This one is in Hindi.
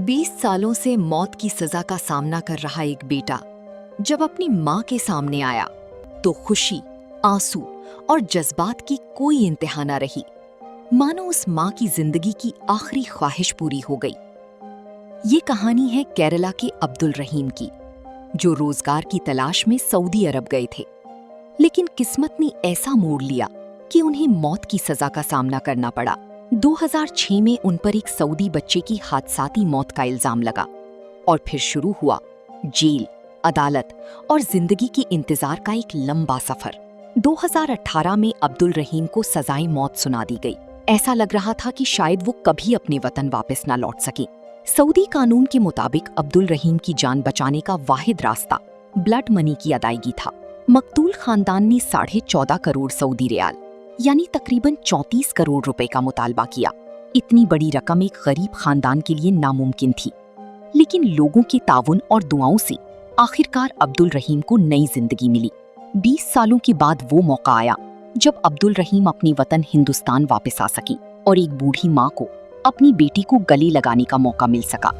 20 सालों से मौत की सजा का सामना कर रहा एक बेटा जब अपनी मां के सामने आया तो खुशी, आंसू और जज्बात की कोई इंतहा न रही। मानो उस मां की जिंदगी की आखिरी ख्वाहिश पूरी हो गई। ये कहानी है केरला के अब्दुल रहीम की, जो रोजगार की तलाश में सऊदी अरब गए थे, लेकिन किस्मत ने ऐसा मोड़ लिया कि उन्हें मौत की सजा का सामना करना पड़ा। 2006 में उन पर एक सऊदी बच्चे की हादसाती मौत का इल्जाम लगा और फिर शुरू हुआ जेल, अदालत और जिंदगी की इंतजार का एक लंबा सफर। 2018 में अब्दुल रहीम को सजाए मौत सुना दी गई। ऐसा लग रहा था कि शायद वो कभी अपने वतन वापस ना लौट सके। सऊदी कानून के मुताबिक अब्दुल रहीम की जान बचाने का वाहिद रास्ता ब्लड मनी की अदायगी था। मकतूल खानदान ने 14.5 करोड़ सऊदी रियाल यानी तकरीबन 34 करोड़ रुपए का मुतालबा किया। इतनी बड़ी रकम एक गरीब खानदान के लिए नामुमकिन थी, लेकिन लोगों के ताउन और दुआओं से आखिरकार अब्दुल रहीम को नई जिंदगी मिली। 20 सालों के बाद वो मौका आया जब अब्दुल रहीम अपनी वतन हिंदुस्तान वापस आ सकी और एक बूढ़ी माँ को अपनी बेटी को गले लगाने का मौका मिल सका।